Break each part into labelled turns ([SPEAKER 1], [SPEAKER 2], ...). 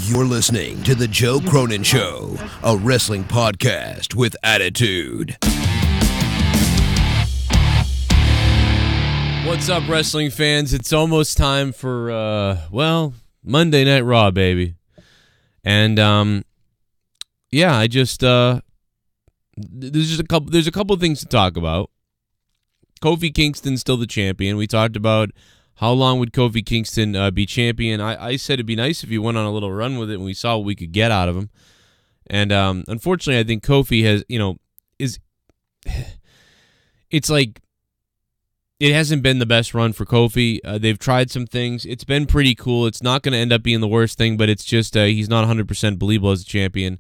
[SPEAKER 1] You're listening to The Joe Cronin Show, a wrestling podcast with attitude.
[SPEAKER 2] What's up, wrestling fans? It's almost time for, Monday Night Raw, baby. And, I just, there's a couple of things to talk about. Kofi Kingston's still the champion. We talked about how long would Kofi Kingston be champion. I said it'd be nice if he went on a little run with it and we saw what we could get out of him. And unfortunately, I think Kofi has, it's like, it hasn't been the best run for Kofi. They've tried some things. It's been pretty cool. It's not going to end up being the worst thing, but it's just he's not 100% believable as a champion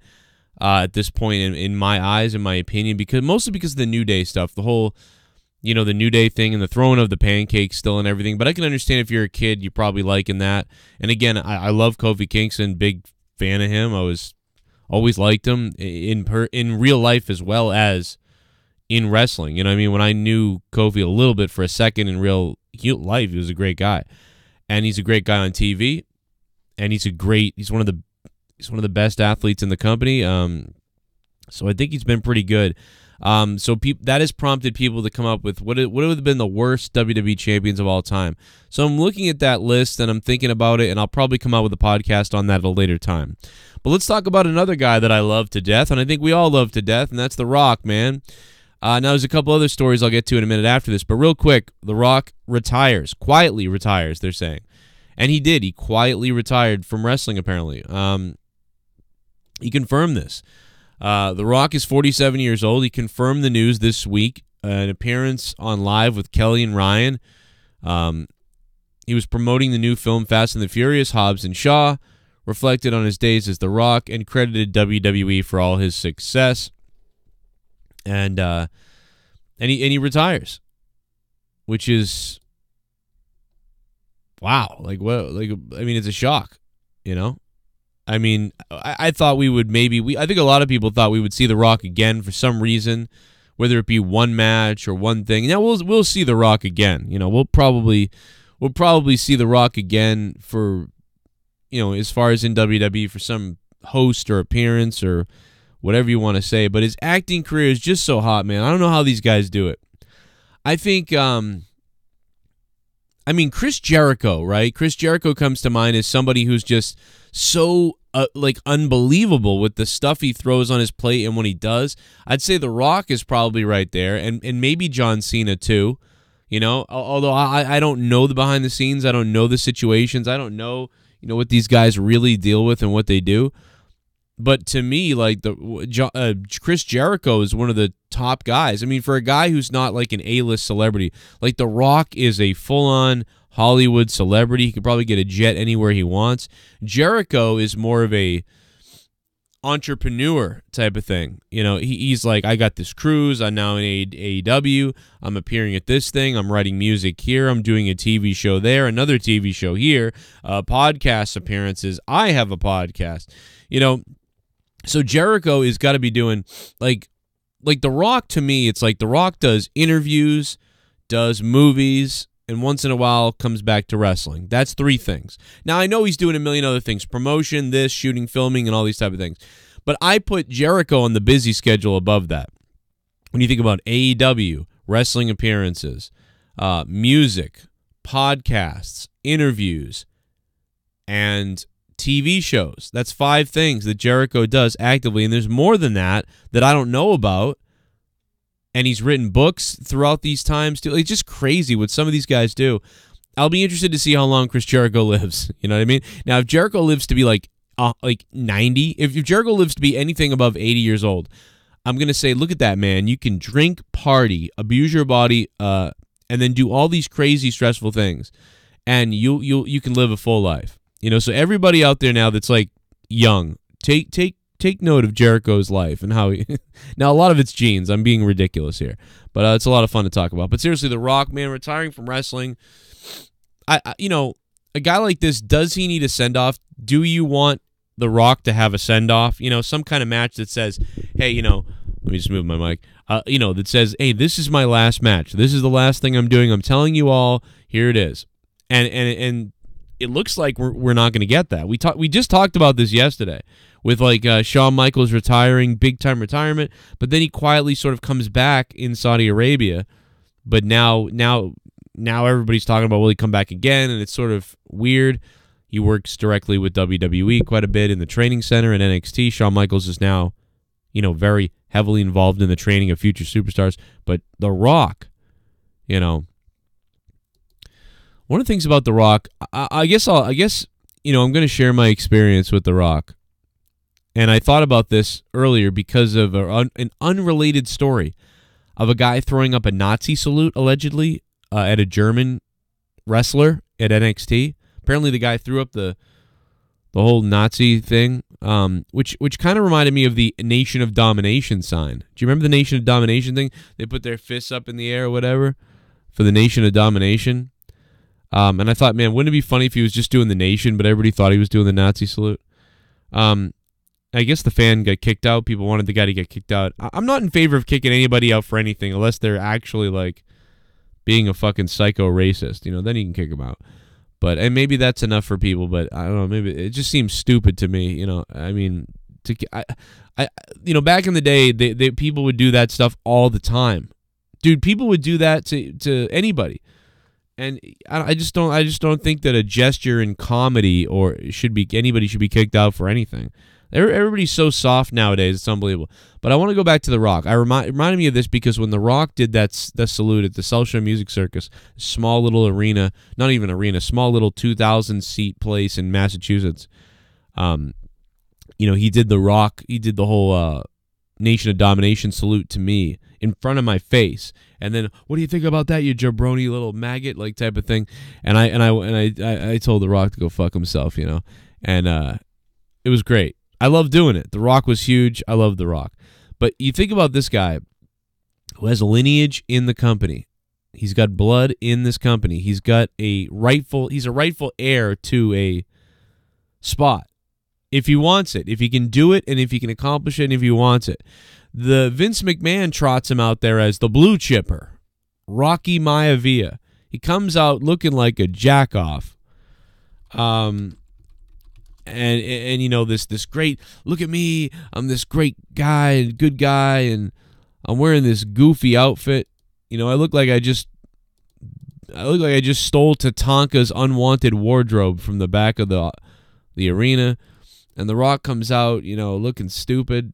[SPEAKER 2] at this point in my eyes, in my opinion, mostly because of the New Day stuff, the whole, the New Day thing and the throwing of the pancakes still and everything. But I can understand if you're a kid, you're probably liking that. And again, I love Kofi Kingston, big fan of him. I always liked him in real life as well as in wrestling. You know what I mean? When I knew Kofi a little bit for a second in real life, he was a great guy. And he's a great guy on TV. And he's one of the best athletes in the company. So I think he's been pretty good. That has prompted people to come up with what would have been the worst WWE champions of all time. So I'm looking at that list and I'm thinking about it, and I'll probably come out with a podcast on that at a later time. But let's talk about another guy that I love to death, and I think we all love to death, and that's The Rock, man. Now there's a couple other stories I'll get to in a minute after this, but real quick, The Rock quietly retires, they're saying. And he did. He quietly retired from wrestling, apparently. He confirmed this. The Rock is 47 years old. He confirmed the news this week. An appearance on Live with Kelly and Ryan. He was promoting the new film Fast and the Furious, Hobbs and Shaw, reflected on his days as The Rock, and credited WWE for all his success. And he retires, which is wow. It's a shock, I mean, I thought we would I think a lot of people thought we would see The Rock again for some reason, whether it be one match or one thing. Now we'll see The Rock again. We'll probably see The Rock again for, as far as in WWE, for some host or appearance or whatever you want to say. But his acting career is just so hot, man. I don't know how these guys do it. I think, Chris Jericho, right? Chris Jericho comes to mind as somebody who's just so unbelievable with the stuff he throws on his plate and when he does. I'd say The Rock is probably right there, and maybe John Cena too. Although I don't know the behind the scenes, I don't know the situations, I don't know what these guys really deal with and what they do. But to me, Chris Jericho is one of the top guys. I mean, for a guy who's not like an A-list celebrity, like The Rock is a full-on Hollywood celebrity. He can probably get a jet anywhere he wants. Jericho is more of a entrepreneur type of thing. He's like, I got this cruise. I'm now in AEW. I'm appearing at this thing. I'm writing music here. I'm doing a TV show there, another TV show here, podcast appearances. I have a podcast. So Jericho has got to be doing like The Rock. To me, it's like The Rock does interviews, does movies, and once in a while comes back to wrestling. That's three things. Now, I know he's doing a million other things, promotion, this, shooting, filming, and all these type of things. But I put Jericho on the busy schedule above that. When you think about AEW, wrestling appearances, music, podcasts, interviews, and TV shows. That's 5 things that Jericho does actively, and there's more than that I don't know about. And he's written books throughout these times too. It's just crazy what some of these guys do. I'll be interested to see how long Chris Jericho lives. You know what I mean? Now, if Jericho lives to be like 90, if Jericho lives to be anything above 80 years old, I'm gonna say, look at that man. You can drink, party, abuse your body, and then do all these crazy, stressful things, and you can live a full life. So everybody out there now that's like young, take note of Jericho's life and how he now a lot of it's genes. I'm being ridiculous here, but it's a lot of fun to talk about. But seriously, The Rock, man, retiring from wrestling. A guy like this, does he need a send-off? Do you want The Rock to have a send-off? Some kind of match that says, hey, let me just move my mic. That says, hey, this is my last match. This is the last thing I'm doing. I'm telling you all, here it is. And it looks like we're not going to get that. We just talked about this yesterday with like Shawn Michaels retiring, big time retirement, but then he quietly sort of comes back in Saudi Arabia. But now everybody's talking about will he come back again, and it's sort of weird. He works directly with WWE quite a bit in the training center in NXT. Shawn Michaels is now, very heavily involved in the training of future superstars. But The Rock, one of the things about The Rock, I guess I'm going to share my experience with The Rock. And I thought about this earlier because of an unrelated story of a guy throwing up a Nazi salute, allegedly, at a German wrestler at NXT. Apparently the guy threw up the whole Nazi thing, which kind of reminded me of the Nation of Domination sign. Do you remember the Nation of Domination thing? They put their fists up in the air or whatever for the Nation of Domination. And I thought, man, wouldn't it be funny if he was just doing the Nation, but everybody thought he was doing the Nazi salute? I guess the fan got kicked out. People wanted the guy to get kicked out. I'm not in favor of kicking anybody out for anything unless they're actually, like, being a fucking psycho racist. Then you can kick them out. And maybe that's enough for people, but I don't know. Maybe it just seems stupid to me. I mean, back in the day, they people would do that stuff all the time. Dude, people would do that to anybody. And I just don't think that a gesture in comedy anybody should be kicked out for anything. Everybody's so soft nowadays; it's unbelievable. But I want to go back to The Rock. It reminded me of this because when The Rock did that salute at the South Shore Music Circus, small little arena, not even arena, small little 2,000-seat place in Massachusetts. He did The Rock. He did the whole Nation of Domination salute to me in front of my face. And then, what do you think about that, you jabroni little maggot, like type of thing? And I told The Rock to go fuck himself, and it was great. I love doing it. The Rock was huge. I love The Rock. But you think about this guy who has a lineage in the company. He's got blood in this company. He's a rightful heir to a spot. If he wants it, if he can do it, and if he can accomplish it, and if he wants it. The Vince McMahon trots him out there as the blue chipper, Rocky Maivia. He comes out looking like a jack-off. And this great, look at me, I'm this great guy and good guy, and I'm wearing this goofy outfit. I look like I just stole Tatanka's unwanted wardrobe from the back of the arena. And The Rock comes out, looking stupid.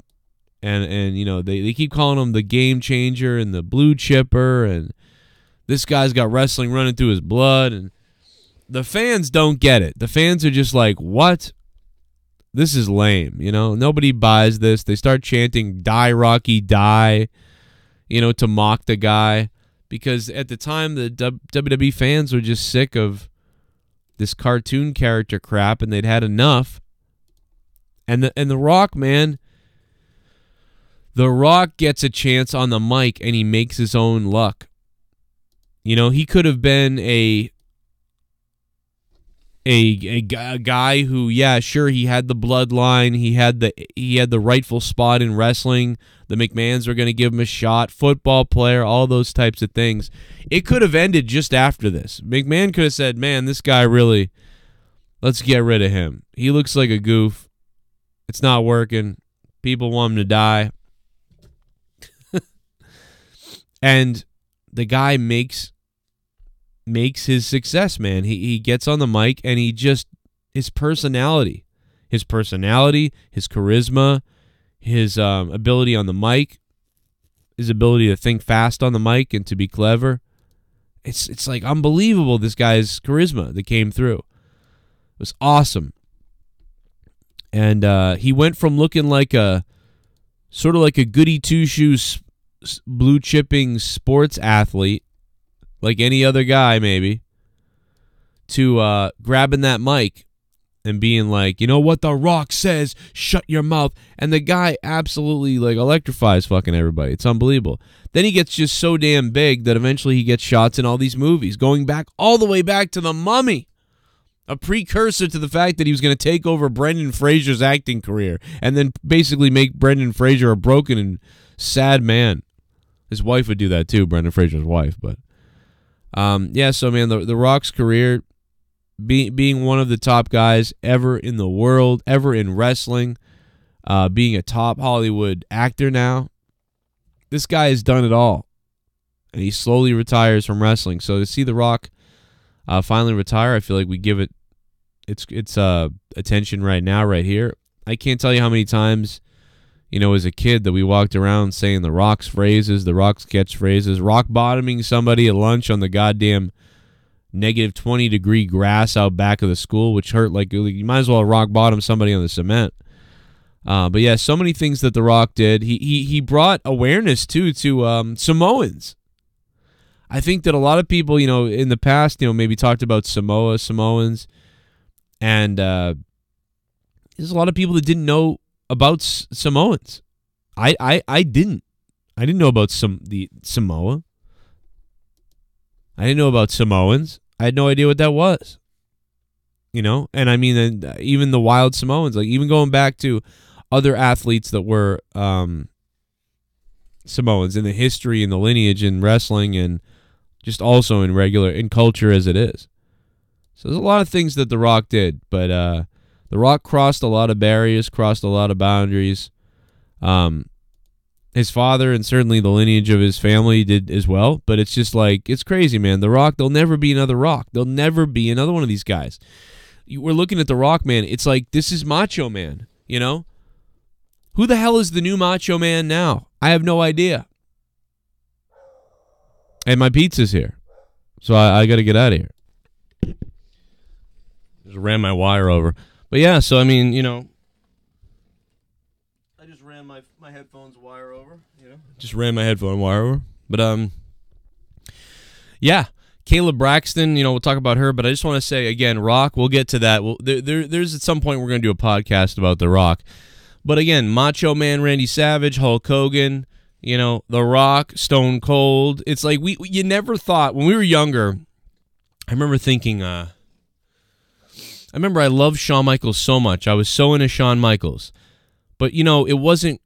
[SPEAKER 2] And they keep calling him the game changer and the blue chipper, and this guy's got wrestling running through his blood, and the fans don't get it. The fans are just like, what? This is lame, Nobody buys this. They start chanting, die, Rocky, die, to mock the guy. Because at the time, the WWE fans were just sick of this cartoon character crap, and they'd had enough. And the Rock, man, The Rock gets a chance on the mic, and he makes his own luck. He could have been a guy who, yeah, sure, he had the bloodline, he had the rightful spot in wrestling. The McMahons were going to give him a shot, football player, all those types of things. It could have ended just after this. McMahon could have said, man, this guy really, let's get rid of him. He looks like a goof. It's not working. People want him to die. And the guy makes his success, man. He gets on the mic, and he just, his personality, his charisma, his ability on the mic, his ability to think fast on the mic and to be clever. It's like unbelievable, this guy's charisma that came through. It was awesome. And he went from looking like a sort of like a goody two-shoes blue chipping sports athlete, like any other guy maybe, to grabbing that mic and being like, you know what The Rock says, shut your mouth. And the guy absolutely like electrifies fucking everybody. It's unbelievable. Then he gets just so damn big that eventually he gets shots in all these movies, going back all the way back to The Mummy, a precursor to the fact that he was going to take over Brendan Fraser's acting career and then basically make Brendan Fraser a broken and sad man. His wife would do that too, Brendan Fraser's wife. But yeah, so man, the Rock's career, being one of the top guys ever in the world, ever in wrestling, being a top Hollywood actor now. This guy has done it all, and he slowly retires from wrestling. So to see The Rock finally retire, I feel like we give it its attention right now, right here. I can't tell you how many times, you know, as a kid that we walked around saying The Rock's phrases, The Rock's catchphrases, rock bottoming somebody at lunch on the goddamn negative 20-degree grass out back of the school, which hurt like you might as well rock bottom somebody on the cement. But yeah, so many things that The Rock did. He brought awareness too to Samoans. I think that a lot of people, you know, in the past, you know, maybe talked about Samoans, and there's a lot of people that didn't know about Samoans. I didn't know about the Samoa. I didn't know about Samoans. I had no idea what that was. You know, and I mean, even the wild Samoans, like even going back to other athletes that were Samoans in the history and the lineage in wrestling, and just also in culture as it is. So there's a lot of things that The Rock did, but The Rock crossed a lot of barriers, crossed a lot of boundaries. His father and certainly the lineage of his family did as well, but it's just like, it's crazy, man. The Rock, there'll never be another Rock. There'll never be another one of these guys. We're looking at The Rock, man. It's like, this is Macho Man, you know? Who the hell is the new Macho Man now? I have no idea. And my pizza's here, so I got to get out of here. Just ran my wire over. But yeah, so I mean, you know, I just ran my headphones wire over, you know? Just ran my headphone wire over. But, yeah. Caleb Braxton, you know, we'll talk about her, but I just want to say, again, Rock, we'll get to that. There's at some point we're going to do a podcast about The Rock. But again, Macho Man, Randy Savage, Hulk Hogan, you know, The Rock, Stone Cold. It's like you never thought, when we were younger, I remember thinking, I loved Shawn Michaels so much. I was so into Shawn Michaels. But, you know, it wasn't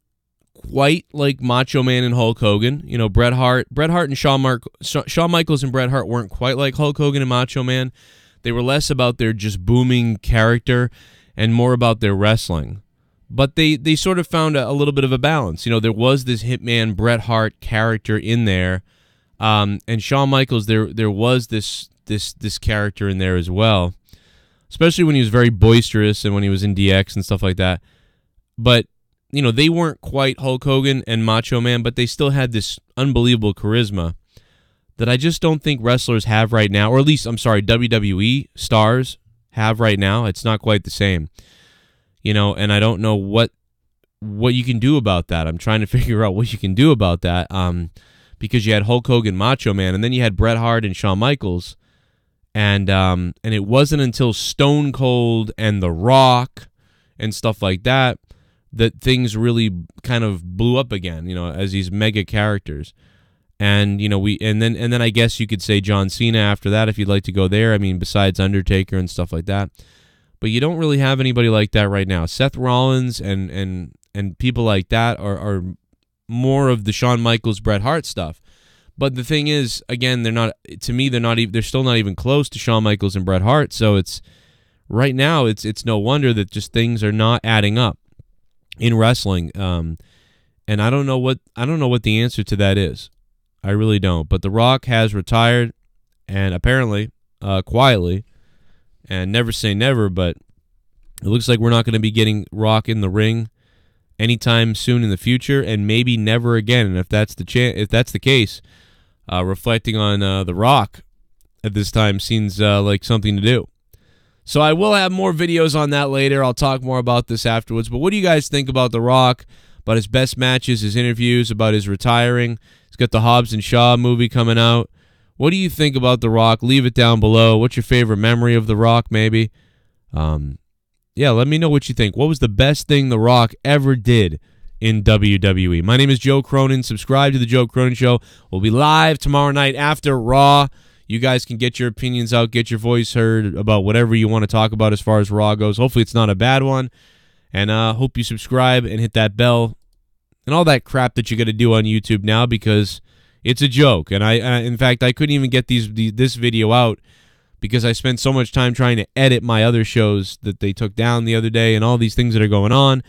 [SPEAKER 2] quite like Macho Man and Hulk Hogan. You know, Bret Hart and Shawn Michaels and Bret Hart weren't quite like Hulk Hogan and Macho Man. They were less about their just booming character and more about their wrestling. But they sort of found a little bit of a balance. You know, there was this Hitman Bret Hart character in there, and Shawn Michaels, there was this character in there as well, especially when he was very boisterous and when he was in DX and stuff like that. But you know, they weren't quite Hulk Hogan and Macho Man, but they still had this unbelievable charisma that I just don't think wrestlers have right now, or at least, I'm sorry, WWE stars have right now. It's not quite the same. You know, and I don't know what you can do about that. I'm trying to figure out what you can do about that, because you had Hulk Hogan, Macho Man, and then you had Bret Hart and Shawn Michaels, and it wasn't until Stone Cold and The Rock and stuff like that things really kind of blew up again. You know, as these mega characters, and you know and then I guess you could say John Cena after that if you'd like to go there. I mean, besides Undertaker and stuff like that. But you don't really have anybody like that right now. Seth Rollins and people like that are more of the Shawn Michaels, Bret Hart stuff. But the thing is, again, they're not. To me, they're still not even close to Shawn Michaels and Bret Hart. So it's right now. It's no wonder that just things are not adding up in wrestling. And I don't know what the answer to that is. I really don't. But The Rock has retired, and apparently, quietly. And never say never, but it looks like we're not going to be getting Rock in the ring anytime soon in the future, and maybe never again. And if that's the case, reflecting on The Rock at this time seems like something to do. So I will have more videos on that later. I'll talk more about this afterwards. But what do you guys think about The Rock, about his best matches, his interviews, about his retiring? He's got the Hobbs and Shaw movie coming out. What do you think about The Rock? Leave it down below. What's your favorite memory of The Rock, maybe? Yeah, let me know what you think. What was the best thing The Rock ever did in WWE? My name is Joe Cronin. Subscribe to The Joe Cronin Show. We'll be live tomorrow night after Raw. You guys can get your opinions out, get your voice heard about whatever you want to talk about as far as Raw goes. Hopefully it's not a bad one. And hope you subscribe and hit that bell and all that crap that you got to do on YouTube now, because it's a joke. And in fact, I couldn't even get this video out because I spent so much time trying to edit my other shows that they took down the other day and all these things that are going on.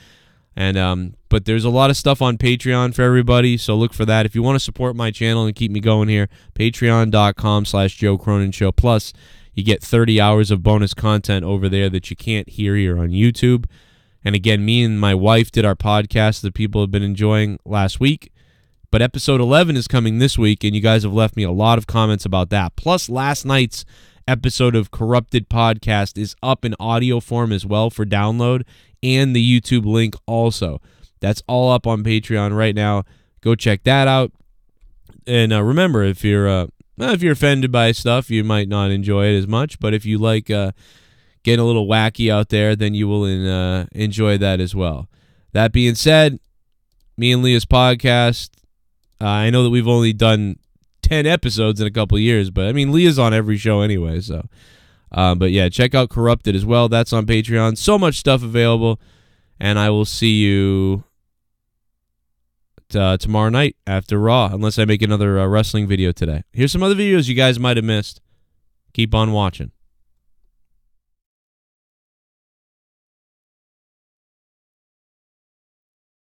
[SPEAKER 2] And but there's a lot of stuff on Patreon for everybody, so look for that. If you want to support my channel and keep me going here, patreon.com/Joe Cronin Show. Plus, you get 30 hours of bonus content over there that you can't hear here on YouTube. And again, me and my wife did our podcast that people have been enjoying last week. But episode 11 is coming this week, and you guys have left me a lot of comments about that. Plus, last night's episode of Corrupted Podcast is up in audio form as well for download, and the YouTube link also. That's all up on Patreon right now. Go check that out. And remember, if you're offended by stuff, you might not enjoy it as much. But if you like getting a little wacky out there, then you will enjoy that as well. That being said, me and Leah's podcast, I know that we've only done 10 episodes in a couple of years, but I mean, Leah's on every show anyway, so. But yeah, check out Corrupted as well. That's on Patreon. So much stuff available. And I will see you tomorrow night after Raw, unless I make another wrestling video today. Here's some other videos you guys might have missed. Keep on watching.